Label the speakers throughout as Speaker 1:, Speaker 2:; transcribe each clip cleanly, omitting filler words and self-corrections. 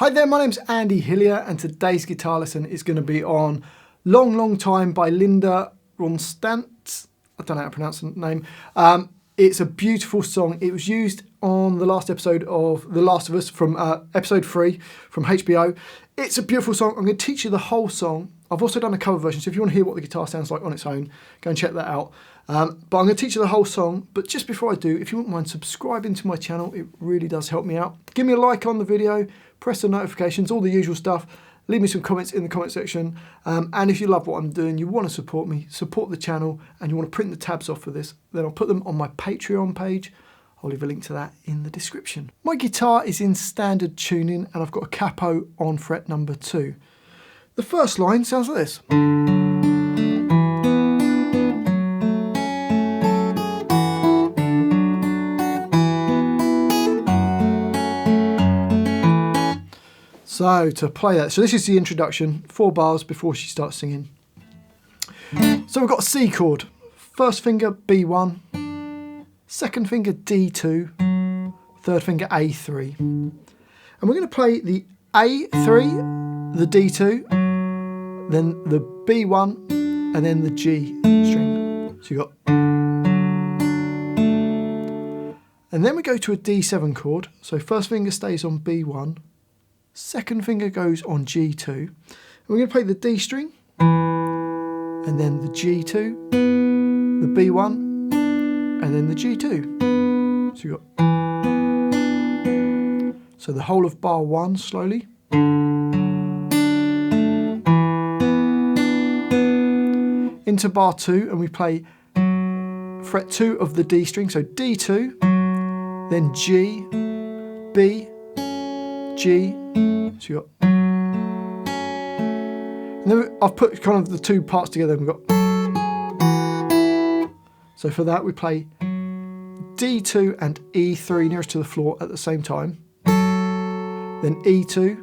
Speaker 1: Hi there, my name's Andy Hillier and today's guitar lesson is going to be on Long, Long Time by Linda Ronstadt. I don't know how to pronounce the name. It's a beautiful song. It was used on the last episode of The Last of Us from episode 3 from HBO. It's a beautiful song. I'm going to teach you the whole song. I've also done a cover version, so if you want to hear what the guitar sounds like on its own, go and check that out. But I'm going to teach you the whole song. But just before I do, if you wouldn't mind subscribing to my channel, it really does help me out. Give me a like on the video, press the notifications, all the usual stuff. Leave me some comments in the comment section. And if you love what I'm doing, you want to support me, support the channel, and you want to print the tabs off for this, then I'll put them on my Patreon page. I'll leave a link to that in the description. My guitar is in standard tuning and I've got a capo on fret number 2. The first line sounds like this. So to play that, so this is the introduction, 4 bars before she starts singing. So we've got a C chord, first finger B1, second finger D2, third finger A3. And we're going to play the A3, the D2, then the B1, and then the G string. So you got. And then we go to a D7 chord. So first finger stays on B1, second finger goes on G2. And we're going to play the D string, and then the G2, the B1, and then the G2. So you got. So the whole of bar 1 slowly. Into bar 2, and we play fret 2 of the D string. So D2, then G, B, G. So you got. And then I've put kind of the 2 parts together and we've got. So for that we play D2 and E3 nearest to the floor at the same time. Then E2,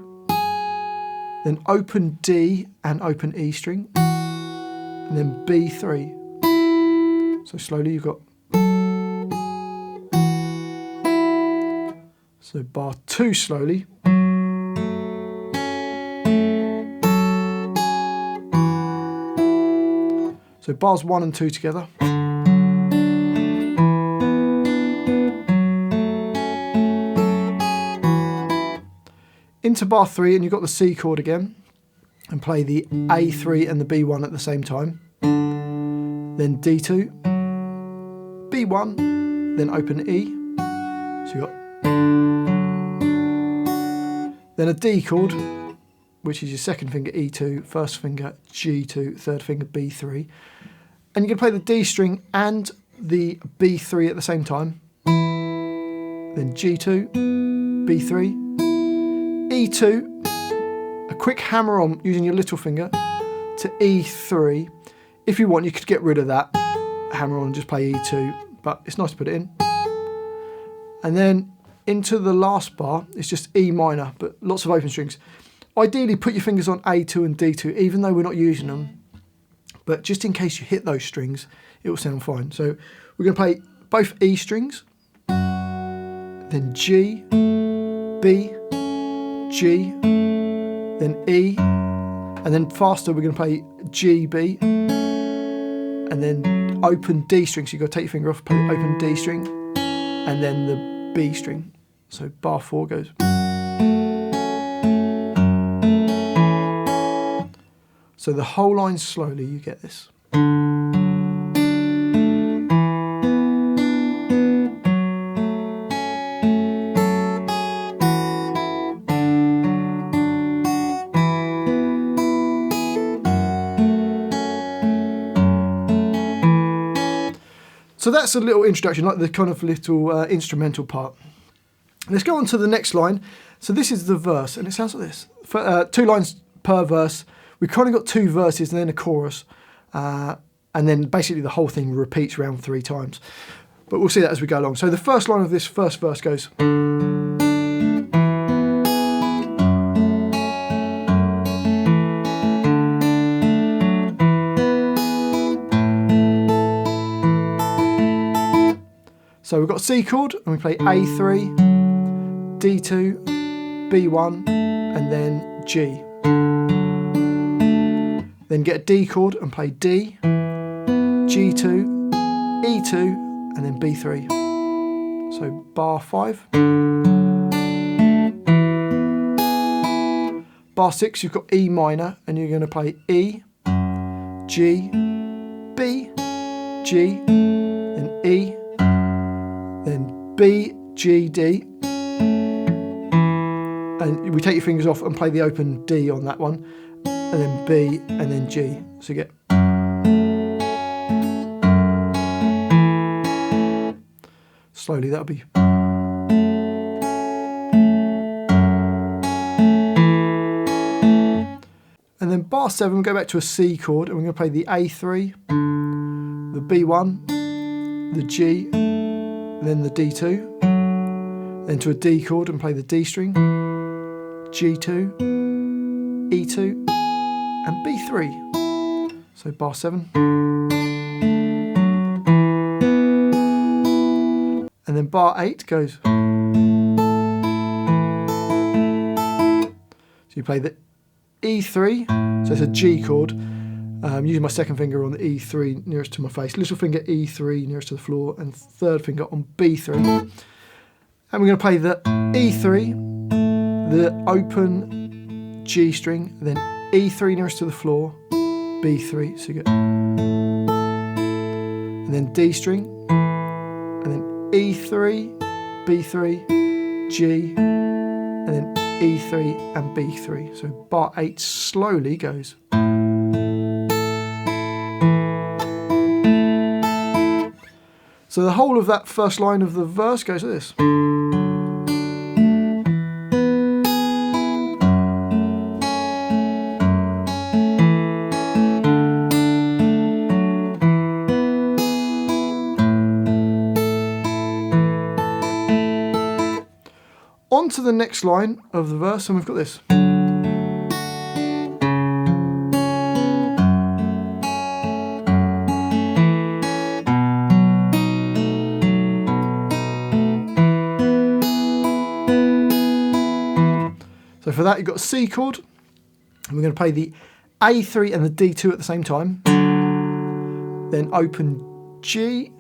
Speaker 1: then open D and open E string, and then B3. So slowly you've got. So bar 2 slowly. So bars 1 and 2 together. Into bar 3, and you've got the C chord again, and play the A3 and the B1 at the same time. Then D2, B1, then open E. So you got. Then a D chord, which is your second finger E2, first finger G2, third finger B3. And you can play the D string and the B3 at the same time. Then G2, B3, E2, a quick hammer on using your little finger to E3. If you want, you could get rid of that hammer on and just play E2, but it's nice to put it in. And then into the last bar, it's just E minor, but lots of open strings. Ideally, put your fingers on A2 and D2, even though we're not using them. But just in case you hit those strings, it will sound fine. So we're going to play both E strings, then G, B, G, then E, and then faster we're going to play G, B, and then open D string. So you've got to take your finger off, play open D string, and then the B string. So bar 4 goes. So the whole line slowly, you get this. So that's a little introduction, like the kind of little instrumental part. Let's go on to the next line. So this is the verse, and it sounds like this. 2 lines per verse. We've kind of got 2 verses and then a chorus. And then basically the whole thing repeats around 3 times. But we'll see that as we go along. So the first line of this first verse goes. So we've got a C chord, and we play A3, D2, B1, and then G. Then get a D chord and play D, G2, E2, and then B3. So bar 5. Bar 6, you've got E minor, and you're going to play E, G, B, G, then E, then B, G, D. And we take your fingers off and play the open D on that one, and then B, and then G. So you get. Slowly, that'll be. And then bar 7, we'll go back to a C chord, and we're going to play the A3, the B1, the G, then the D2, then to a D chord and play the D string, G2, E2, and B3. So bar 7. And then bar 8 goes. So you play the E3, so it's a G chord. Using my second finger on the E3 nearest to my face, little finger E3 nearest to the floor, and third finger on B3. And we're going to play the E3, the open G string, then E3 nearest to the floor, B3, so you get, and then D string, and then E3, B3, G, and then E3 and B3. So bar 8 slowly goes. So the whole of that first line of the verse goes like this. On to the next line of the verse, and we've got this. So for that, you've got a C chord, and we're going to play the A3 and the D2 at the same time. Then open G,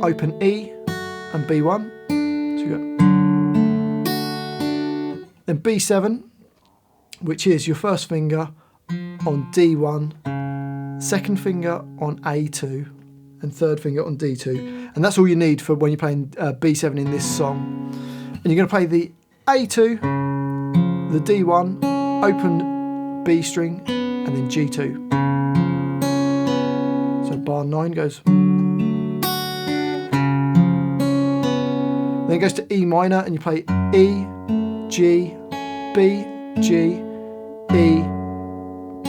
Speaker 1: open E, and B1. So you got. Then B7, which is your first finger on D1, second finger on A2, and third finger on D2. And that's all you need for when you're playing B7 in this song. And you're going to play the A2, the D1, open B string, and then G2. So bar 9 goes. Then it goes to E minor, and you play E, G, B, G, E,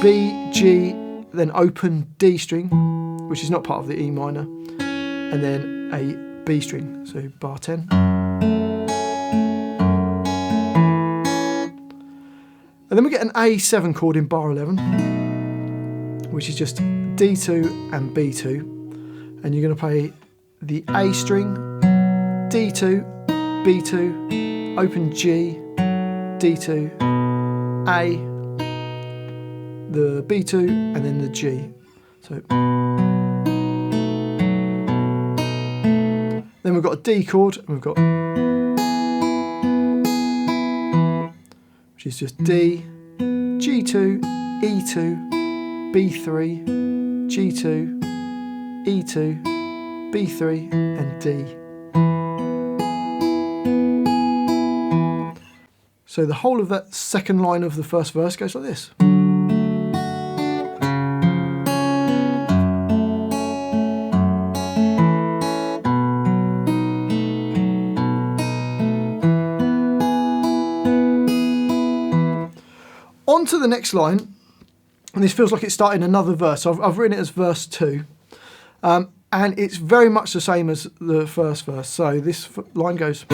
Speaker 1: B, G, then open D string, which is not part of the E minor, and then a B string, so bar 10. And then we get an A7 chord in bar 11, which is just D2 and B2, and you're going to play the A string, D2, B2, open G, D2, A, the B2, and then the G. So then we've got a D chord, and we've got, which is just D, G2, E2, B3, G2, E2, B3, and D. So the whole of that second line of the first verse goes like this. On to the next line, and this feels like it's starting another verse. So I've written it as verse 2, and it's very much the same as the first verse. So this line goes.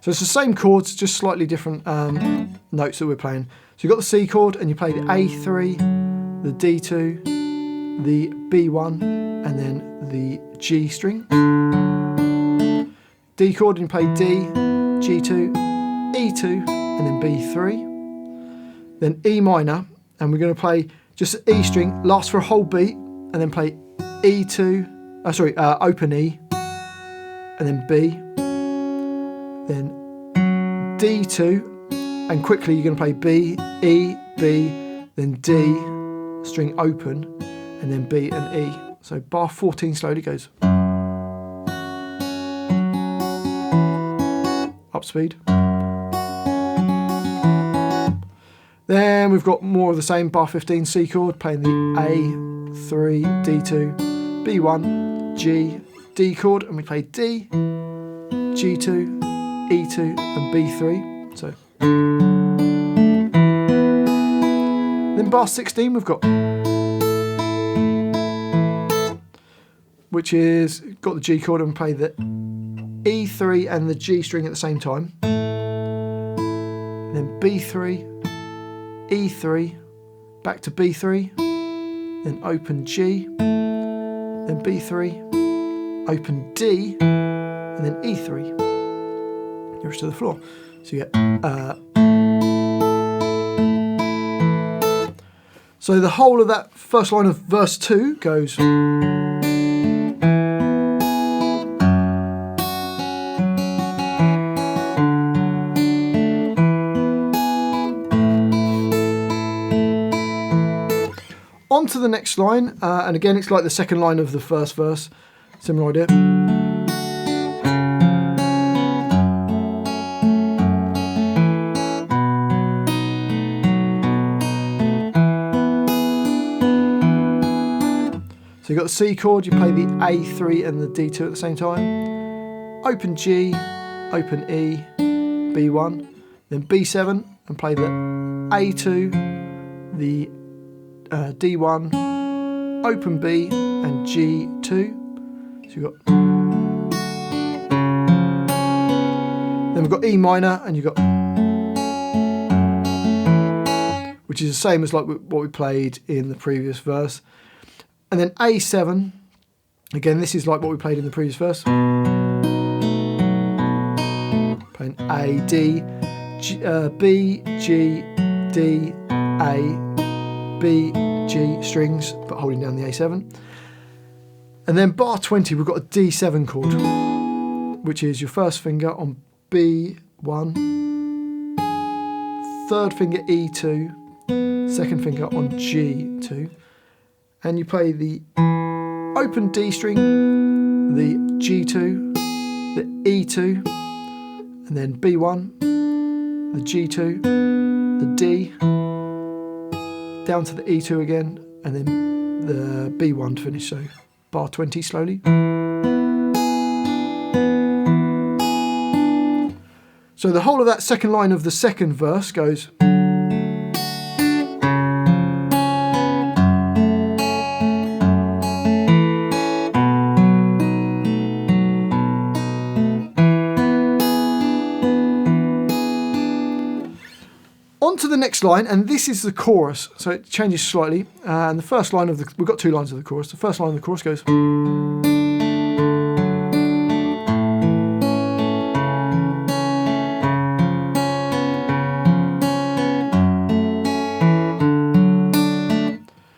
Speaker 1: So it's the same chords, just slightly different notes that we're playing. So you've got the C chord, and you play the A3, the D2, the B1, and then the G string. D chord, and you play D, G2, E2, and then B3. Then E minor, and we're going to play just an E string, last for a whole beat, and then play E2, open E, and then B, then D2, and quickly you're going to play B, E, B, then D, string open, and then B and E. So bar 14 slowly goes. Up speed. Then we've got more of the same, bar 15 C chord, playing the A3, D2, B1, G, D chord, and we play D, G2, E2, and B3. So then bar 16 we've got, which is got the G chord, and play the E3 and the G string at the same time. Then B3, E3, back to B3, then open G, then B3, open D, and then E3, nearest to the floor. So you get so the whole of that first line of verse 2 goes. On to the next line, and again it's like the second line of the first verse, similar idea. So you've got the C chord, you play the A3 and the D2 at the same time, open G, open E, B1, then B7, and play the A2, the D1, open B, and G2. So you've got, then we've got E minor, and you've got, which is the same as like what we played in the previous verse. And then A7, again this is like what we played in the previous verse. Playing A, D, G, B, G, D, A, B, G strings, but holding down the A7. And then bar 20, we've got a D7 chord, which is your first finger on B1, third finger E2, second finger on G2, and you play the open D string, the G2, the E2, and then B1, the G2, the D, down to the E2 again, and then the B1 to finish. So bar 20 slowly. So the whole of that second line of the second verse goes. On to the next line, and this is the chorus, so it changes slightly. And the first line of we've got two lines of the chorus. The first line of the chorus goes.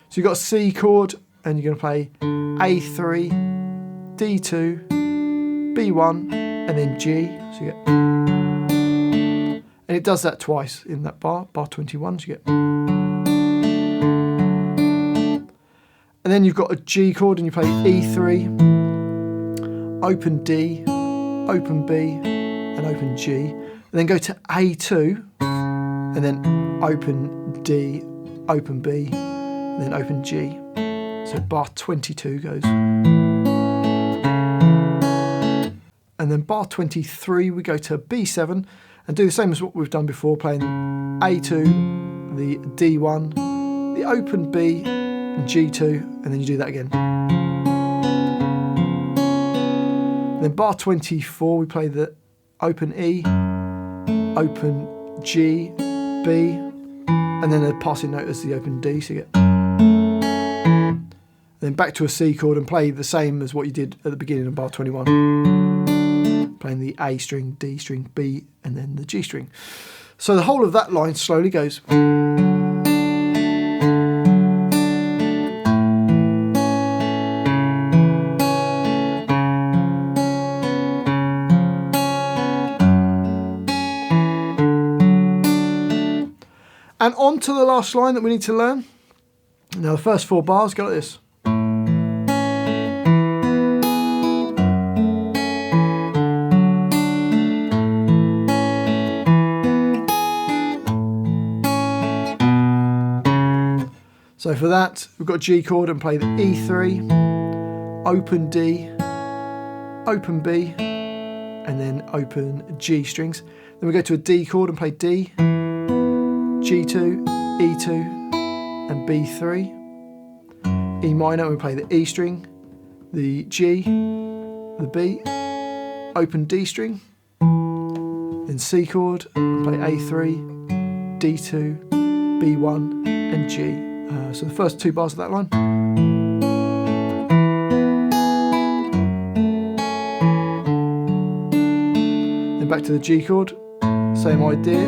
Speaker 1: So you've got a C chord, and you're going to play A3, D2, B1, and then G. So you get. And it does that twice in that bar 21, so you get. And then you've got a G chord, and you play E3, open D, open B, and open G. And then go to A2, and then open D, open B, and then open G. So bar 22 goes. And then bar 23, we go to B7, and do the same as what we've done before, playing A2, the D1, the open B, and G2, and then you do that again. And then bar 24, we play the open E, open G, B, and then a passing note as the open D, so you get. then back to a C chord and play the same as what you did at the beginning of bar 21. Playing the A string, D string, B, and then the G string. So the whole of that line slowly goes. And on to the last line that we need to learn. Now the first 4 bars go like this. So for that, we've got a G chord and play the E3, open D, open B, and then open G strings. Then we go to a D chord and play D, G2, E2, and B3. E minor, and we play the E string, the G, the B, open D string, then C chord, and play A3, D2, B1, and G. So the first 2 bars of that line. Then back to the G chord, same idea.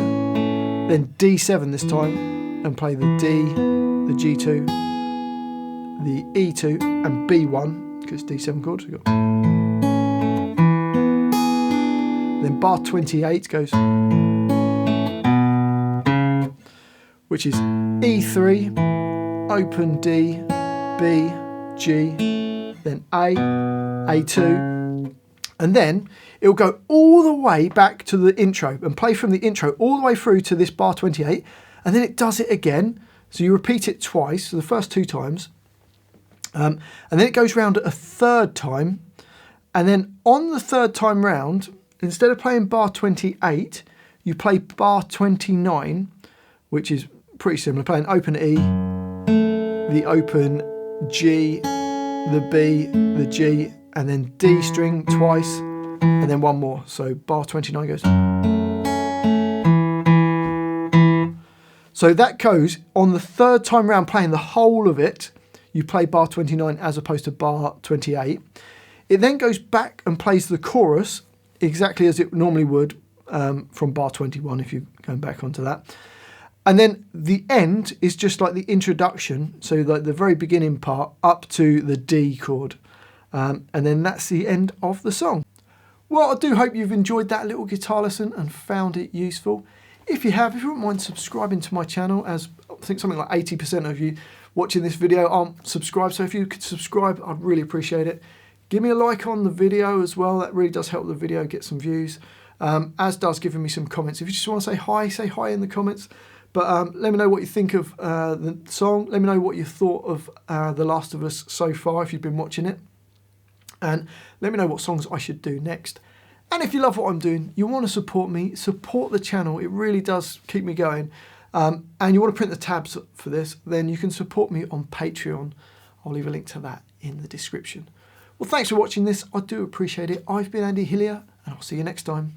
Speaker 1: Then D7 this time, and play the D, the G2, the E2, and B1, because it's D7 chord. So we've got. Then bar 28 goes, which is E3, open D, B, G, then A, A2, and then it'll go all the way back to the intro and play from the intro all the way through to this bar 28, and then it does it again. So you repeat it twice, so the first 2 times, and then it goes round a 3rd time, and then on the 3rd time round, instead of playing bar 28, you play bar 29, which is pretty similar, playing open E, the open G, the B, the G, and then D string twice, and then one more. So bar 29 goes. So that goes on the 3rd time round, playing the whole of it. You play bar 29 as opposed to bar 28. It then goes back and plays the chorus exactly as it normally would from bar 21 if you're going back onto that. And then the end is just like the introduction, so like the very beginning part up to the D chord. And then that's the end of the song. Well, I do hope you've enjoyed that little guitar lesson and found it useful. If you have, if you wouldn't mind subscribing to my channel, as I think something like 80% of you watching this video aren't subscribed, so if you could subscribe, I'd really appreciate it. Give me a like on the video as well, that really does help the video get some views, as does giving me some comments. If you just want to say hi in the comments. But let me know what you think of the song. Let me know what you thought of The Last of Us so far, if you've been watching it. And let me know what songs I should do next. And if you love what I'm doing, you want to support me, support the channel. It really does keep me going. And you want to print the tabs for this, then you can support me on Patreon. I'll leave a link to that in the description. Well, thanks for watching this. I do appreciate it. I've been Andy Hillier, and I'll see you next time.